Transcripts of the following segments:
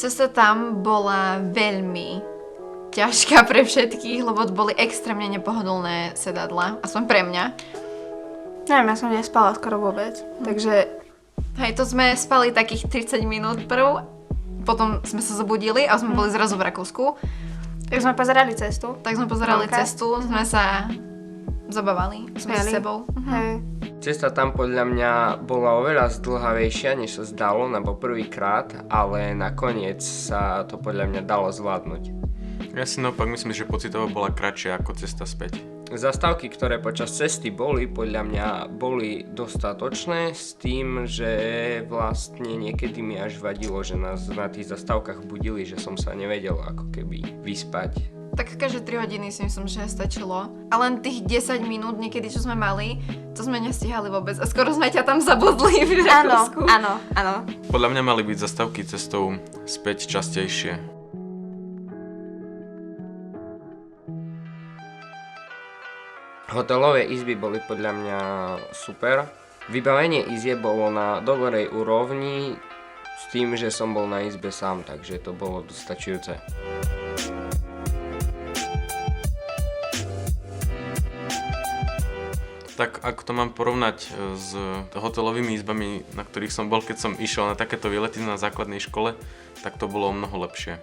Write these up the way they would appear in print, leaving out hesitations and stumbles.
cesta tam bola veľmi ťažká pre všetkých, lebo boli extrémne nepohodlné sedadla, aspoň pre mňa. Neviem, ja som nespala skoro vôbec, takže... Hej, to sme spali takých 30 minút prv, potom sme sa zobudili a sme boli zrazu v Rakúsku. Tak sme pozerali cestu. Cestu, sme sa zabávali, sme s sebou. Hej. Cesta tam podľa mňa bola oveľa zdĺhavejšia, než sa zdalo na poprvýkrát, ale nakoniec sa to podľa mňa dalo zvládnuť. Ja si naopak myslím, že pocitovo bola kratšia ako cesta späť. Zastávky, ktoré počas cesty boli, podľa mňa boli dostatočné s tým, že vlastne niekedy mi až vadilo, že nás na tých zastávkach budili, že som sa nevedel ako keby vyspať. Tak každé 3 hodiny si myslím, že stačilo. A len tých 10 minút niekedy, čo sme mali, to sme nestihali vôbec. A skoro sme ťa tam zabudli v Rakúsku. Áno. Podľa mňa mali byť zastávky cestou späť častejšie. Hotelové izby boli podľa mňa super. Vybavenie izie bolo na dobrej úrovni s tým, že som bol na izbe sám, takže to bolo dostačujúce. Tak ako to mám porovnať s hotelovými izbami, na ktorých som bol, keď som išiel na takéto výlety na základnej škole, tak to bolo o mnoho lepšie.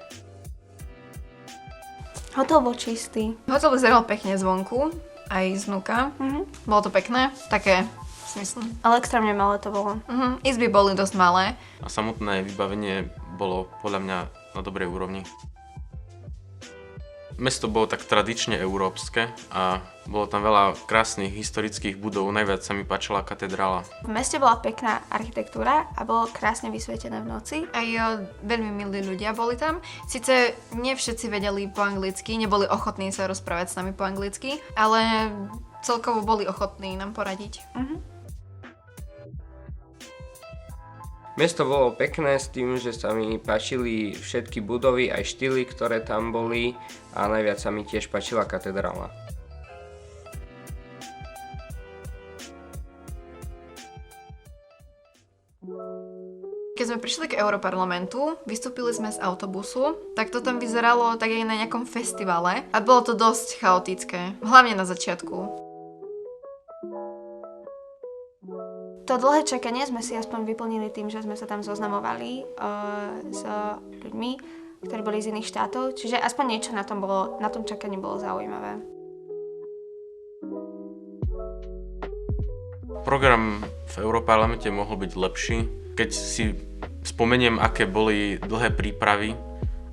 Hotel bol čistý. Hotel vyzeral pekne zvonku, aj znúka. Bolo to pekné, také si myslím. Ale extrémne malé to bolo. Izby boli dosť malé. A samotné vybavenie bolo podľa mňa na dobrej úrovni. Mesto bolo tak tradične európske a bolo tam veľa krásnych historických budov, najviac sa mi páčila katedrála. V meste bola pekná architektúra a bolo krásne vysvietené v noci. Aj veľmi milí ľudia boli tam. Sice nie všetci vedeli po anglicky, neboli ochotní sa rozprávať s nami po anglicky, ale celkovo boli ochotní nám poradiť. Mesto bolo pekné s tým, že sa mi páčili všetky budovy, aj štýly, ktoré tam boli a najviac sa mi tiež páčila katedrála. Keď sme prišli k Europarlamentu, vystúpili sme z autobusu, tak to tam vyzeralo tak aj na nejakom festivale a bolo to dosť chaotické, hlavne na začiatku. To dlhé čakanie sme si aspoň vyplnili tým, že sme sa tam zoznamovali s ľuďmi, ktorí boli z iných štátov, čiže aspoň niečo na tom čakaní bolo zaujímavé. Program v Europarlamente mohol byť lepší. Keď si spomeniem, aké boli dlhé prípravy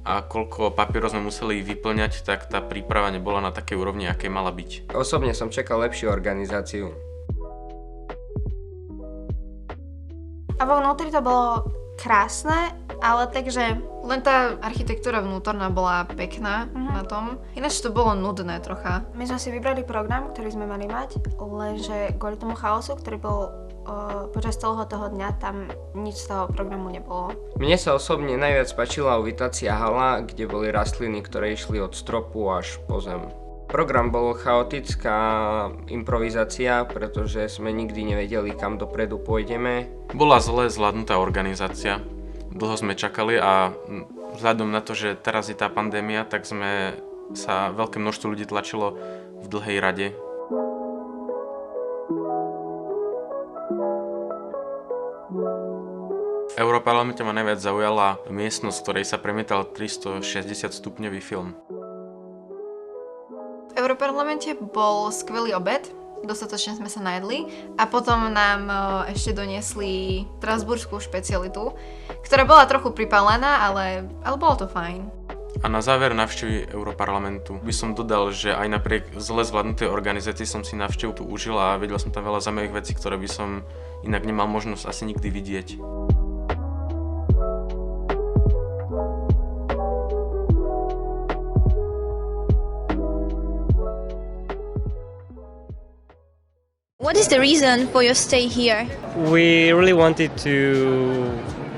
a koľko papierov sme museli vyplňať, tak tá príprava nebola na takej úrovni, aké mala byť. Osobne som čakal lepšiu organizáciu. A vo vnútri to bolo krásne, ale takže... Len tá architektúra vnútorná bola pekná na tom. Ináč to bolo nudné trocha. My sme si vybrali program, ktorý sme mali mať, lenže kvôli tomu chaosu, ktorý bol počas celého toho dňa, tam nič z toho programu nebolo. Mne sa osobne najviac páčila uvítacia hala, kde boli rastliny, ktoré išli od stropu až po zem. Program bol chaotická improvizácia, pretože sme nikdy nevedeli, kam dopredu pôjdeme. Bola zle zvládnutá organizácia. Dlho sme čakali a vzhľadom na to, že teraz je tá pandémia, tak sme sa veľké množstvo ľudí tlačilo v dlhej rade. V Europarlamente ma najviac zaujala miestnosť, v ktorej sa premietal 360 stupňový film. V Europarlamente bol skvelý obed, dostatočne sme sa najedli a potom nám ešte doniesli strasburskú špecialitu, ktorá bola trochu pripálená, ale bolo to fajn. A na záver návštevy Europarlamentu by som dodal, že aj napriek zle zvládnutej organizácii som si návštevu tu užil a videl som tam veľa zaujímavých vecí, ktoré by som inak nemal možnosť asi nikdy vidieť. What is the reason for your stay here? We really wanted to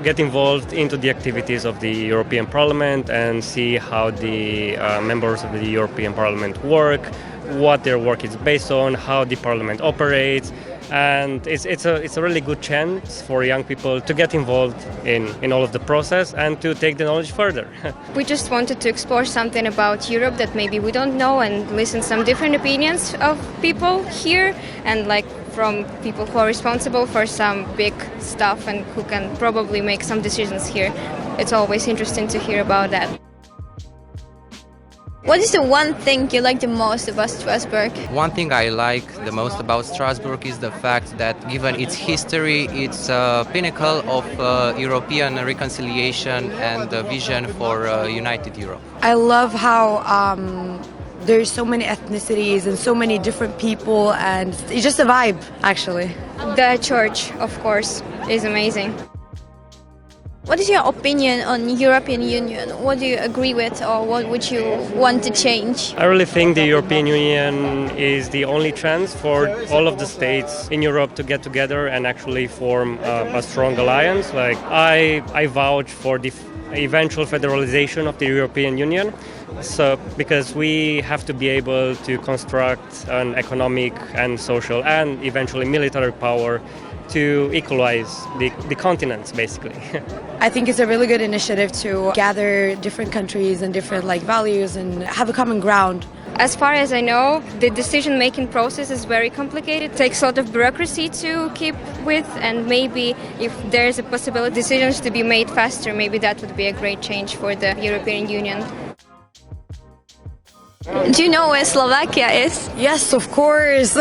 get involved into the activities of the European Parliament and see how the members of the European Parliament work, what their work is based on, how the Parliament operates, And it's a really good chance for young people to get involved in all of the process and to take the knowledge further. We just wanted to explore something about Europe that maybe we don't know and listen some different opinions of people here and like from people who are responsible for some big stuff and who can probably make some decisions here. It's always interesting to hear about that. What is the one thing you like the most about Strasbourg? One thing I like the most about Strasbourg is the fact that given its history, it's a pinnacle of European reconciliation and a vision for united Europe. I love how there's so many ethnicities and so many different people, and it's just a vibe, actually. The church, of course, is amazing. What is your opinion on European Union? What do you agree with or what would you want to change? I really think the European Union is the only chance for all of the states in Europe to get together and actually form a strong alliance. Like I vouch for the eventual federalization of the European Union. So because we have to be able to construct an economic and social and eventually military power to equalize the continents, basically. I think it's a really good initiative to gather different countries and different values and have a common ground. As far as I know, the decision-making process is very complicated. It takes a lot of bureaucracy to keep with, and maybe if there's a possibility decisions to be made faster, maybe that would be a great change for the European Union. Do you know where Slovakia is? Yes, of course.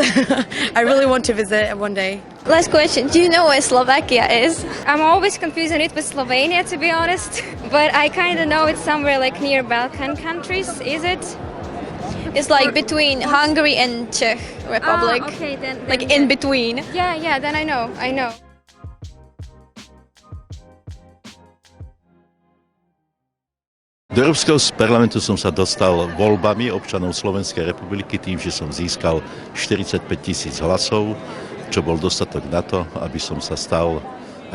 I really want to visit one day. Last question, do you know where Slovakia is? I'm always confusing it with Slovenia, to be honest, but I kind of know it's somewhere like near Balkan countries, is it? It's like between Hungary and Czech Republic. Okay, then like in between. Yeah, then I know. Do Európskeho parlamentu som sa dostal voľbami občanov Slovenskej republiky tým, že som získal 45 000 hlasov, čo bol dostatok na to, aby som sa stal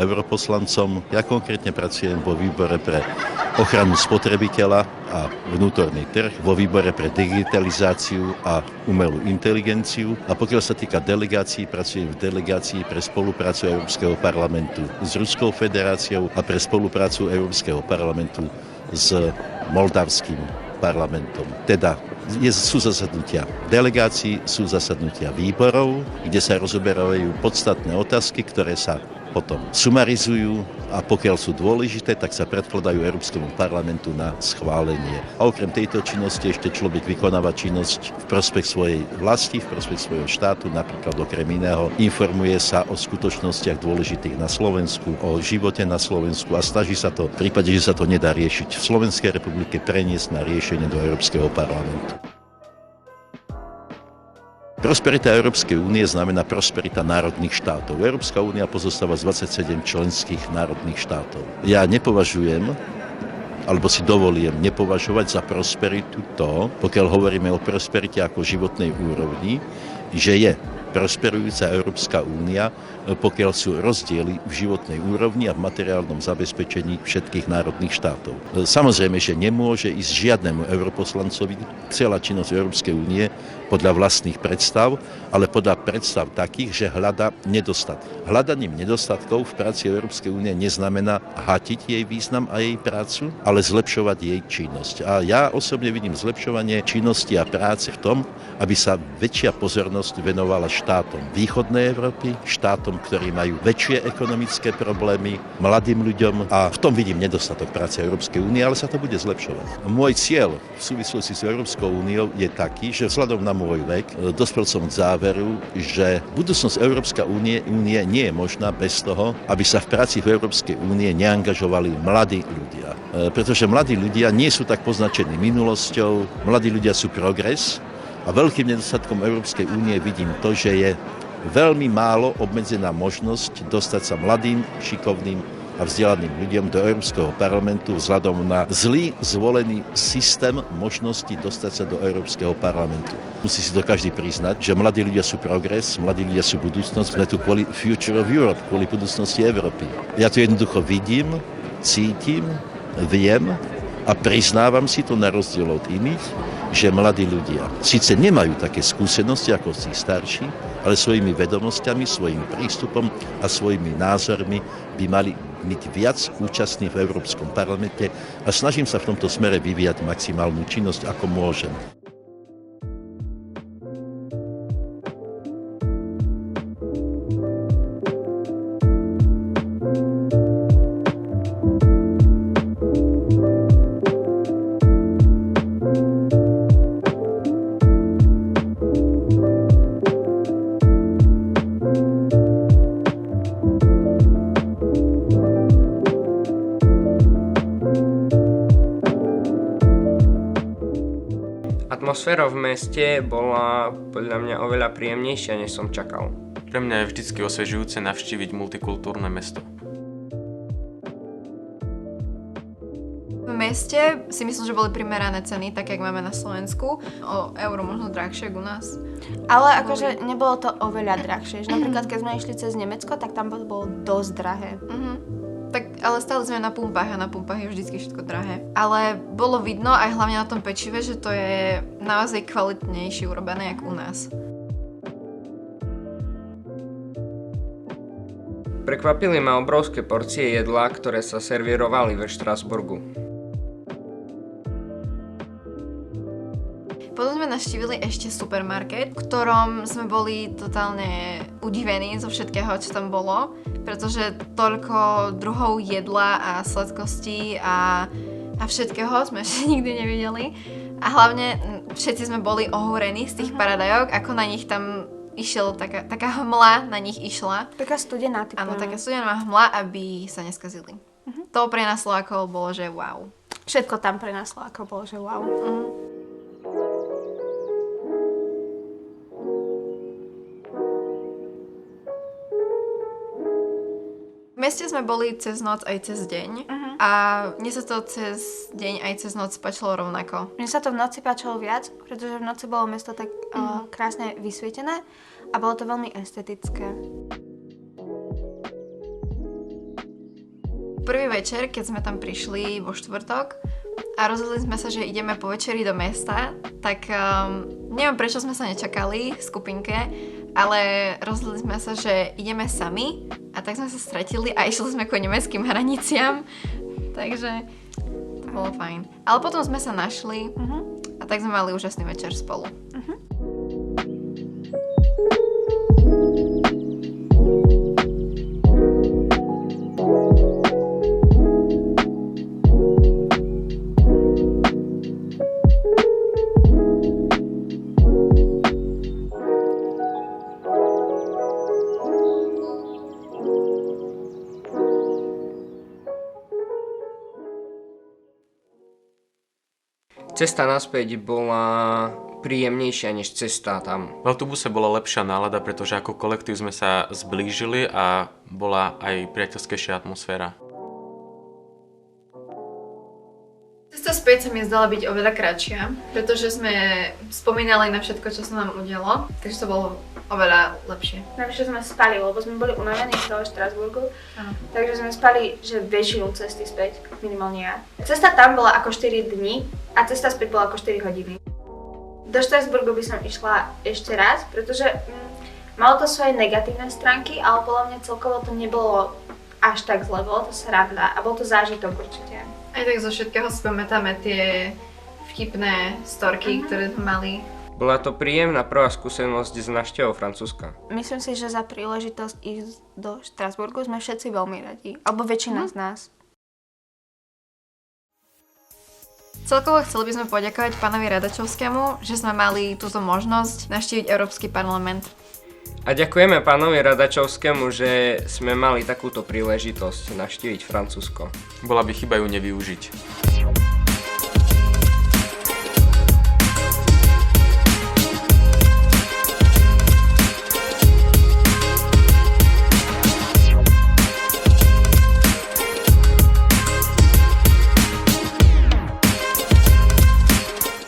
europoslancom. Ja konkrétne pracujem vo výbore pre ochranu spotrebiteľa a vnútorný trh, vo výbore pre digitalizáciu a umelú inteligenciu. A pokiaľ sa týka delegácií, pracujem v delegácii pre spoluprácu Európskeho parlamentu s Ruskou federáciou a pre spoluprácu Európskeho parlamentu s moldavským parlamentom. Teda sú zasadnutia delegácií, sú zasadnutia výborov, kde sa rozoberajú podstatné otázky, ktoré sa potom sumarizujú a pokiaľ sú dôležité, tak sa predkladajú Európskemu parlamentu na schválenie. A okrem tejto činnosti ešte človek vykonáva činnosť v prospech svojej vlasti, v prospech svojho štátu, napríklad okrem iného informuje sa o skutočnostiach dôležitých na Slovensku, o živote na Slovensku a snaží sa to, v prípade, že sa to nedá riešiť v Slovenskej republike, preniesť na riešenie do Európskeho parlamentu. Prosperita Európskej únie znamená prosperita národných štátov. Európska únia pozostáva z 27 členských národných štátov. Ja nepovažujem, alebo si dovolím nepovažovať za prosperitu to, pokiaľ hovoríme o prosperite ako životnej úrovni, že je prosperujúca Európska únia, pokiaľ sú rozdiely v životnej úrovni a v materiálnom zabezpečení všetkých národných štátov. Samozrejme, že nemôže ísť žiadnemu europoslancovi celá činnosť Európskej únie podľa vlastných predstav, ale podľa predstav takých, že hľada nedostatky. Hľadaním nedostatkov v práci Európskej únie neznamená hatiť jej význam a jej prácu, ale zlepšovať jej činnosť. A ja osobne vidím zlepšovanie činnosti a práce v tom, aby sa väčšia pozornosť venovala štátom východnej Európy, štátom, ktorí majú väčšie ekonomické problémy, mladým ľuďom a v tom vidím nedostatok práce Európskej únie, ale sa to bude zlepšovať. Môj cieľ v súvislosti s Európskou úniou je taký, že vzhľadom na môj vek dospel som k záveru, že budúcnosť Európskej únie nie je možná bez toho, aby sa v práci v Európskej únie neangažovali mladí ľudia. Pretože mladí ľudia nie sú tak poznačení minulosťou, mladí ľudia sú progres a veľkým nedostatkom Európskej únie vidím to, že je veľmi málo obmedzená možnosť dostať sa mladým, šikovným a vzdelaným ľuďom do Európskeho parlamentu vzhľadom na zlý zvolený systém možností dostať sa do Európskeho parlamentu. Musí si to každý priznať, že mladí ľudia sú progres, mladí ľudia sú budúcnosť, sme tu kvôli Future of Europe, kvôli budúcnosti Európy. Ja to jednoducho vidím, cítim, viem a A priznávam si to na rozdiel od iných, že mladí ľudia síce nemajú také skúsenosti ako tí starší, ale svojimi vedomosťami, svojím prístupom a svojimi názormi by mali byť viac účastní v Európskom parlamente a snažím sa v tomto smere vyvíjať maximálnu činnosť, ako môžem. Atmosféra v meste bola podľa mňa oveľa príjemnejšia, než som čakal. Pre mňa je vždycky osvežujúce navštíviť multikultúrne mesto. V meste si myslím, že boli primerané ceny, tak jak máme na Slovensku. O euro možno drahšie ako u nás. Ale akože nebolo to oveľa drahšie. Že napríklad, keď sme išli cez Nemecko, tak tam bolo dosť drahé. Tak, ale stále sme na pumpách a na pumpách je vždycky všetko drahé. Ale bolo vidno aj hlavne na tom pečive, že to je naozaj kvalitnejšie urobené ako u nás. Prekvapili ma obrovské porcie jedla, ktoré sa servírovali ve Štrasburgu. Potom sme navštívili ešte supermarket, v ktorom sme boli totálne udivení zo všetkého, čo tam bolo, pretože toľko druhov jedla a sladkostí a všetkého sme ešte nikdy nevideli. A hlavne všetci sme boli ohúrení z tých paradajok, ako na nich tam išiel taká hmla, na nich išla. Taká studená. Áno, taká studená hmla, aby sa neskazili. To pre nás Slovákov bolo, že wow. Všetko tam pre nás Slovákov bolo, že wow. V meste sme boli cez noc aj cez deň a mne sa to cez deň aj cez noc páčilo rovnako. Mne sa to v noci páčilo viac, pretože v noci bolo mesto tak krásne vysvietené a bolo to veľmi estetické. Prvý večer, keď sme tam prišli vo štvrtok a rozhodli sme sa, že ideme po večeri do mesta, tak neviem prečo sme sa nečakali v skupinke, ale rozhodli sme sa, že ideme sami a tak sme sa stretili a išli sme ku nemeckým hraniciam, takže to bolo fajn. Ale potom sme sa našli a tak sme mali úžasný večer spolu. Cesta naspäť bola príjemnejšia než cesta tam. V autobuse bola lepšia nálada, pretože ako kolektív sme sa zblížili a bola aj priateľskejšia atmosféra. Cesta späť sa mi zdala byť oveľa kratšia, pretože sme spomínali na všetko, čo sa nám udialo, takže to bolo oveľa lepšie. Navyše sme spali, lebo sme boli unavení z toho Štrasburgu, takže sme spali, že väčšinu cesty späť, minimálne ja. Cesta tam bola ako 4 dni a cesta späť bola ako 4 hodiny. Do Štrasburgu by som išla ešte raz, pretože malo to svoje negatívne stránky, ale podľa mňa celkovo to nebolo až tak zle, bolo to sranda a bol to zážitok určite. Aj tak zo všetkého si pamätáme tie vtipné storky, ktoré sme mali. Bola to príjemná prvá skúsenosť z návštevou Francúzska. Myslím si, že za príležitosť ísť do Štrasburgu sme všetci veľmi radi, alebo väčšina z nás. Celkovo chceli by sme poďakovať pánovi Radačovskému, že sme mali túto možnosť navštíviť Európsky parlament. A ďakujeme pánovi Radačovskému, že sme mali takúto príležitosť navštíviť Francúzsko. Bola by chyba ju nevyužiť.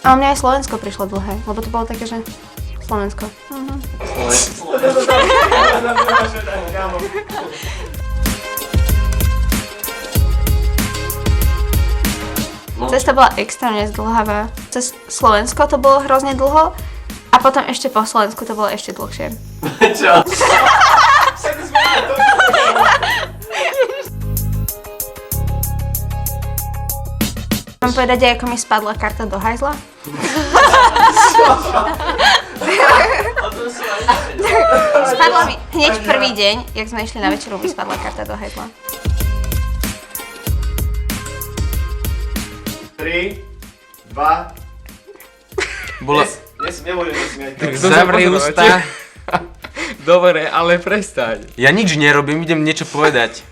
A mne aj Slovensko prišlo dlhé, lebo to bolo také, že Slovensko. Cesta bola extrémne zdĺhavá. Cez Slovensko to bolo hrozne dlho a potom ešte po Slovensku to bolo ešte dlhšie. Čo? Mám povedať aj, ako mi spadla karta do hajzla? Spadla mi hneď prvý deň, jak sme išli na večeru, mi spadla karta do hajzla. 3, 2... Bola... Nemôžem sa smiať. Zavri ústa. Dobre, ale prestaň. Ja nič nerobím, idem niečo povedať.